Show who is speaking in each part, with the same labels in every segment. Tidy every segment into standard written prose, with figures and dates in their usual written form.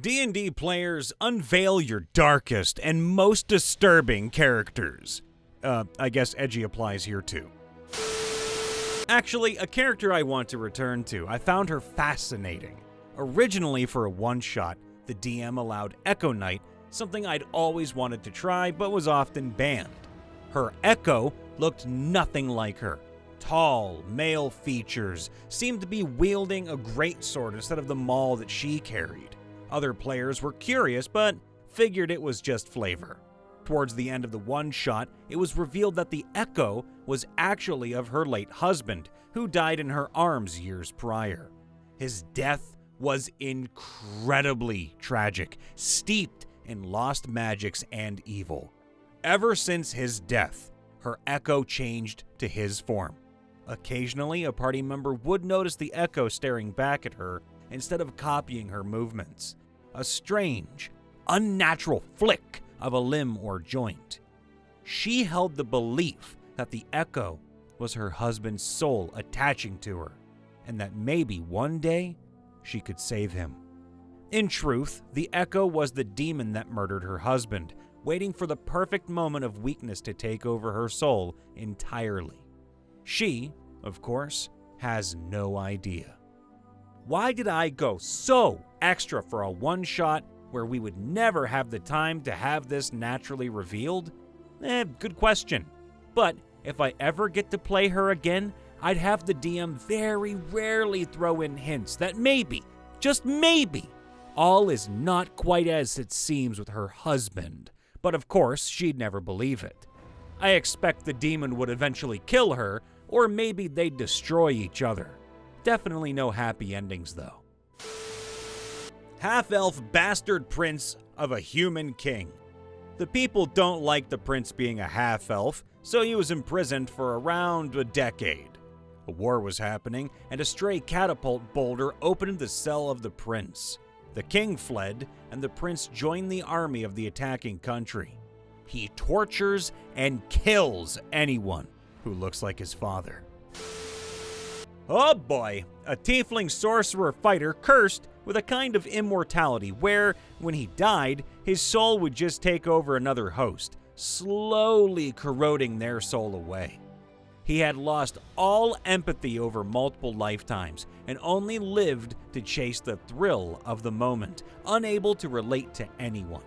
Speaker 1: D&D players, unveil your darkest and most disturbing characters. I guess edgy applies here too. Actually, a character I want to return to. I found her fascinating. Originally for a one-shot, the DM allowed Echo Knight, something I'd always wanted to try but was often banned. Her Echo looked nothing like her. Tall, male features, seemed to be wielding a greatsword instead of the maul that she carried. Other players were curious, but figured it was just flavor. Towards the end of the one-shot, it was revealed that the Echo was actually of her late husband, who died in her arms years prior. His death was incredibly tragic, steeped in lost magics and evil. Ever since his death, her Echo changed to his form. Occasionally, a party member would notice the Echo staring back at her instead of copying her movements. A strange, unnatural flick of a limb or joint. She held the belief that the Echo was her husband's soul attaching to her, and that maybe one day she could save him. In truth, the Echo was the demon that murdered her husband, waiting for the perfect moment of weakness to take over her soul entirely. She, of course, has no idea. Why did I go so extra for a one-shot where we would never have the time to have this naturally revealed? Good question. But if I ever get to play her again, I'd have the DM very rarely throw in hints that maybe, just maybe, all is not quite as it seems with her husband. But of course, she'd never believe it. I expect the demon would eventually kill her, or maybe they'd destroy each other. Definitely no happy endings, though. Half-elf bastard prince of a human king. The people don't like the prince being a half-elf, so he was imprisoned for around a decade. A war was happening, and a stray catapult boulder opened the cell of the prince. The king fled, and the prince joined the army of the attacking country. He tortures and kills anyone who looks like his father. Oh boy, a tiefling sorcerer fighter cursed with a kind of immortality where, when he died, his soul would just take over another host, slowly corroding their soul away. He had lost all empathy over multiple lifetimes and only lived to chase the thrill of the moment, unable to relate to anyone.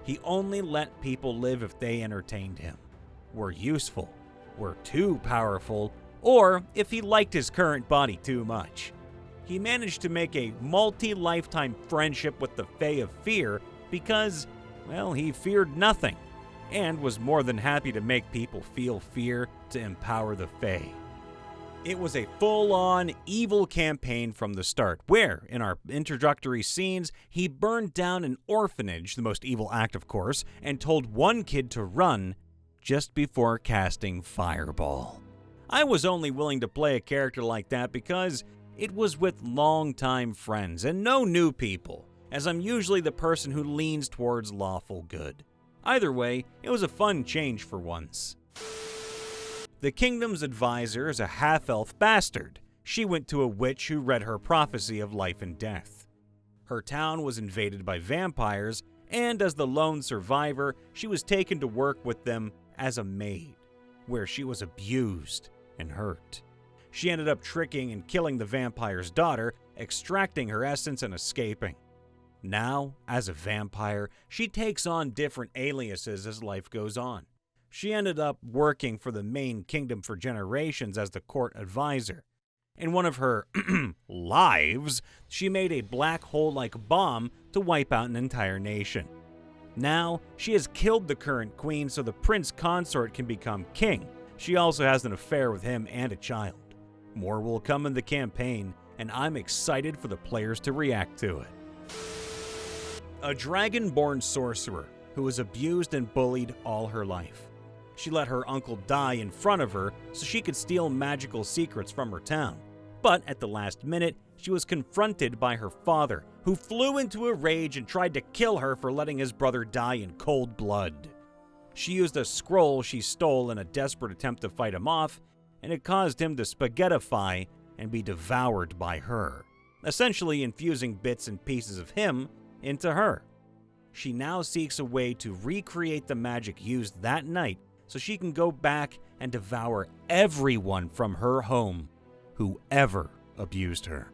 Speaker 1: He only let people live if they entertained him, were useful, were too powerful, or if he liked his current body too much. He managed to make a multi-lifetime friendship with the Fae of Fear because, well, he feared nothing, and was more than happy to make people feel fear to empower the Fae. It was a full-on evil campaign from the start, where, in our introductory scenes, he burned down an orphanage, the most evil act of course, and told one kid to run just before casting Fireball. I was only willing to play a character like that because it was with longtime friends and no new people, as I'm usually the person who leans towards lawful good. Either way, it was a fun change for once. The kingdom's advisor is a half-elf bastard. She went to a witch who read her prophecy of life and death. Her town was invaded by vampires, and as the lone survivor, she was taken to work with them as a maid, where she was abused and hurt. She ended up tricking and killing the vampire's daughter, extracting her essence and escaping. Now, as a vampire, she takes on different aliases as life goes on. She ended up working for the main kingdom for generations as the court advisor. In one of her lives, she made a black hole-like bomb to wipe out an entire nation. Now, she has killed the current queen so the prince consort can become king. She also has an affair with him and a child. More will come in the campaign, and I'm excited for the players to react to it. A dragon-born sorcerer who was abused and bullied all her life. She let her uncle die in front of her so she could steal magical secrets from her town. But at the last minute, she was confronted by her father, who flew into a rage and tried to kill her for letting his brother die in cold blood. She used a scroll she stole in a desperate attempt to fight him off, and it caused him to spaghettify and be devoured by her, essentially infusing bits and pieces of him into her. She now seeks a way to recreate the magic used that night so she can go back and devour everyone from her home who ever abused her.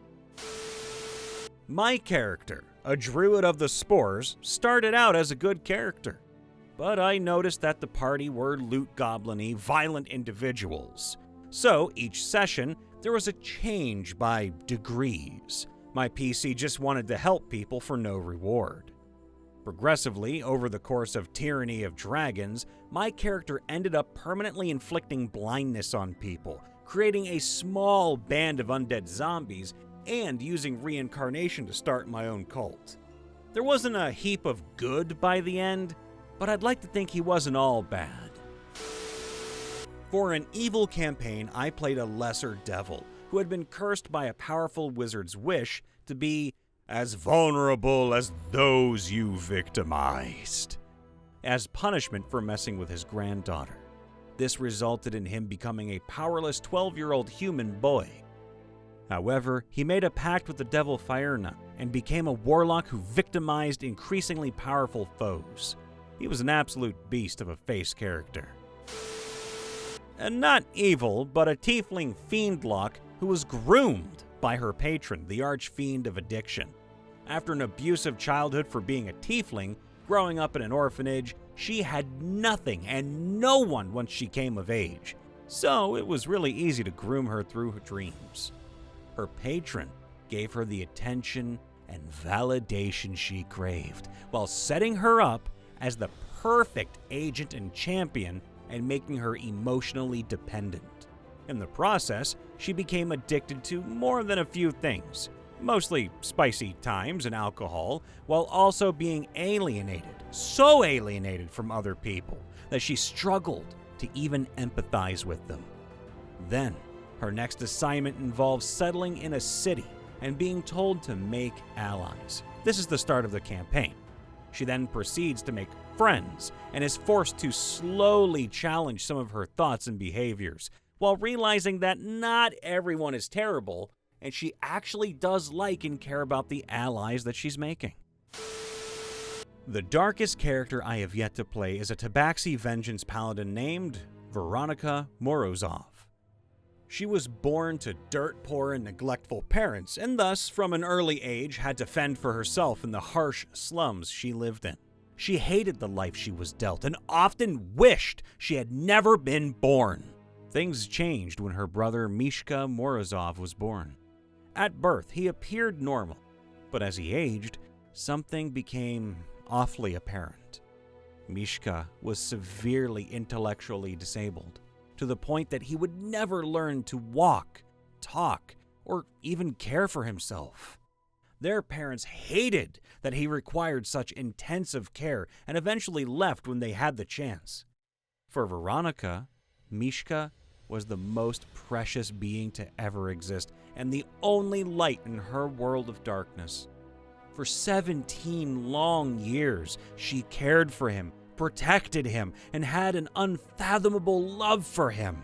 Speaker 1: My character, a Druid of the Spores, started out as a good character, but I noticed that the party were loot goblin-y, violent individuals. So each session, there was a change by degrees. My PC just wanted to help people for no reward. Progressively, over the course of Tyranny of Dragons, my character ended up permanently inflicting blindness on people, creating a small band of undead zombies, and using reincarnation to start my own cult. There wasn't a heap of good by the end, but I'd like to think he wasn't all bad. For an evil campaign, I played a lesser devil who had been cursed by a powerful wizard's wish to be as vulnerable as those you victimized, as punishment for messing with his granddaughter. This resulted in him becoming a powerless 12-year-old human boy. However, he made a pact with the devil Fire Nun and became a warlock who victimized increasingly powerful foes. He was an absolute beast of a face character. And not evil, but a tiefling fiendlock who was groomed by her patron, the Archfiend of Addiction. After an abusive childhood for being a tiefling, growing up in an orphanage, she had nothing and no one once she came of age. So it was really easy to groom her through her dreams. Her patron gave her the attention and validation she craved, while setting her up as the perfect agent and champion and making her emotionally dependent. In the process, she became addicted to more than a few things, mostly spicy times and alcohol, while also being alienated, so alienated from other people that she struggled to even empathize with them. Then, her next assignment involves settling in a city and being told to make allies. This is the start of the campaign. She then proceeds to make friends and is forced to slowly challenge some of her thoughts and behaviors, while realizing that not everyone is terrible, and she actually does like and care about the allies that she's making. The darkest character I have yet to play is a Tabaxi Vengeance Paladin named Veronica Morav. She was born to dirt poor and neglectful parents, and thus, from an early age, had to fend for herself in the harsh slums she lived in. She hated the life she was dealt and often wished she had never been born. Things changed when her brother Mishka Morazov was born. At birth, he appeared normal, but as he aged, something became awfully apparent. Mishka was severely intellectually disabled, to the point that he would never learn to walk, talk, or even care for himself. Their parents hated that he required such intensive care and eventually left when they had the chance. For Veronica, Mishka was the most precious being to ever exist and the only light in her world of darkness. For 17 long years, she cared for him, protected him, and had an unfathomable love for him.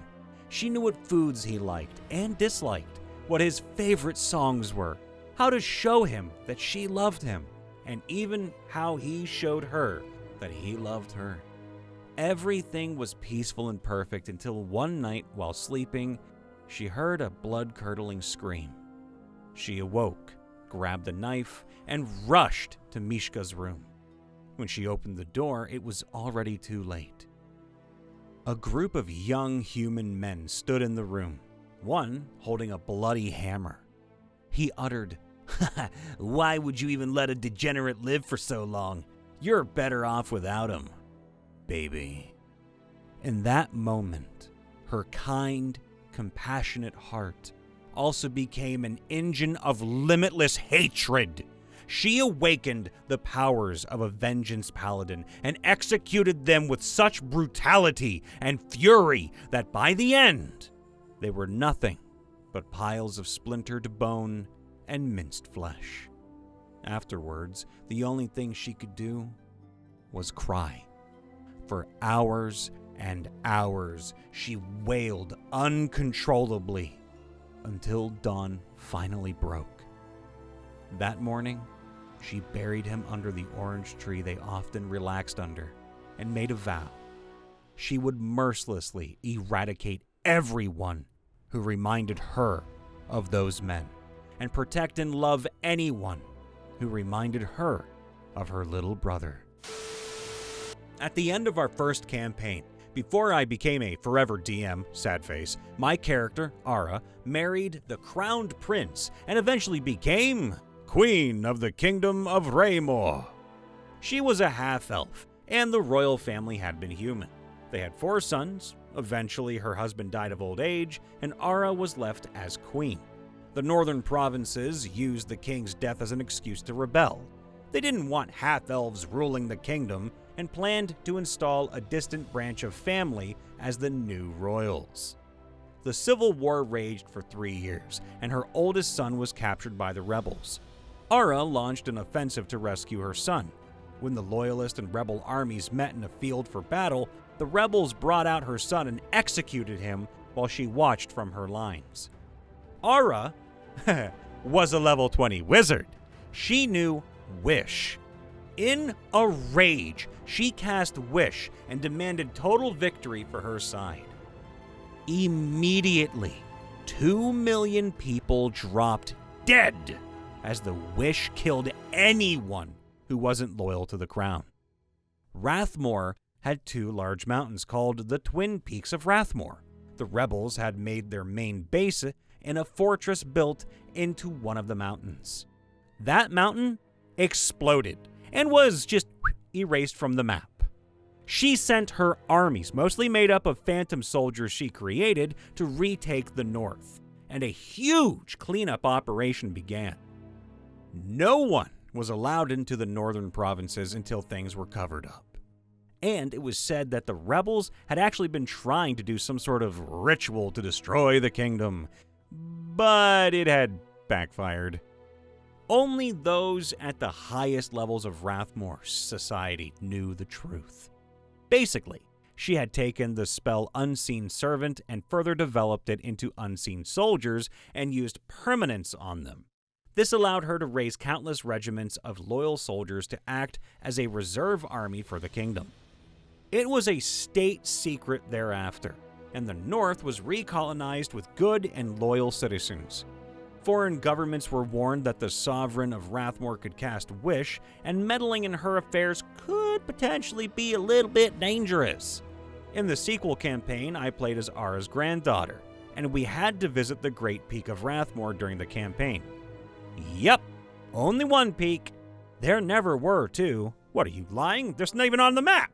Speaker 1: She knew what foods he liked and disliked, what his favorite songs were, how to show him that she loved him, and even how he showed her that he loved her. Everything was peaceful and perfect until one night while sleeping, she heard a blood-curdling scream. She awoke, grabbed a knife, and rushed to Mishka's room. When she opened the door, it was already too late. A group of young human men stood in the room, one holding a bloody hammer. He uttered, "Why would you even let a degenerate live for so long? You're better off without him, baby." In that moment, her kind, compassionate heart also became an engine of limitless hatred. She awakened the powers of a vengeance paladin and executed them with such brutality and fury that by the end, they were nothing but piles of splintered bone and minced flesh. Afterwards, the only thing she could do was cry. For hours and hours, she wailed uncontrollably until dawn finally broke. That morning, she buried him under the orange tree they often relaxed under and made a vow. She would mercilessly eradicate everyone who reminded her of those men and protect and love anyone who reminded her of her little brother. At the end of our first campaign, before I became a forever DM, sad face, my character, Ara, married the crowned prince and eventually became Queen of the Kingdom of Raymore. She was a half-elf, and the royal family had been human. They had 4 sons. Eventually, her husband died of old age, and Ara was left as queen. The northern provinces used the king's death as an excuse to rebel. They didn't want half-elves ruling the kingdom and planned to install a distant branch of family as the new royals. The civil war raged for 3 years, and her oldest son was captured by the rebels. Ara launched an offensive to rescue her son. When the loyalist and rebel armies met in a field for battle, the rebels brought out her son and executed him while she watched from her lines. Ara was a level 20 wizard. She knew Wish. In a rage, she cast Wish and demanded total victory for her side. Immediately, 2 million people dropped dead as the Wish killed anyone who wasn't loyal to the crown. Rathmore had 2 large mountains called the Twin Peaks of Rathmore. The rebels had made their main base in a fortress built into one of the mountains. That mountain exploded and was just erased from the map. She sent her armies, mostly made up of phantom soldiers she created, to retake the north, and a huge cleanup operation began. No one was allowed into the northern provinces until things were covered up. And it was said that the rebels had actually been trying to do some sort of ritual to destroy the kingdom, but it had backfired. Only those at the highest levels of Rathmore society knew the truth. Basically, she had taken the spell Unseen Servant and further developed it into Unseen Soldiers and used permanence on them. This allowed her to raise countless regiments of loyal soldiers to act as a reserve army for the kingdom. It was a state secret thereafter, and the North was recolonized with good and loyal citizens. Foreign governments were warned that the sovereign of Rathmore could cast Wish, and meddling in her affairs could potentially be a little bit dangerous. In the sequel campaign, I played as Ara's granddaughter, and we had to visit the Great Peak of Rathmore during the campaign. Yep, only one peak. There never were 2. What, are you lying? There's not even on the map.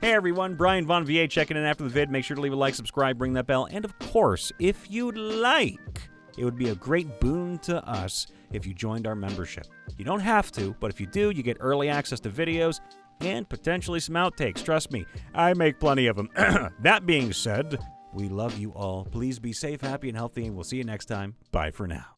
Speaker 1: Hey everyone, Brian Von VA checking in after the vid. Make sure to leave a like, subscribe, ring that bell, and of course, if you'd like, it would be a great boon to us if you joined our membership. You don't have to, but if you do, you get early access to videos and potentially some outtakes. Trust me, I make plenty of them. That being said, we love you all. Please be safe, happy, and healthy, and we'll see you next time. Bye for now.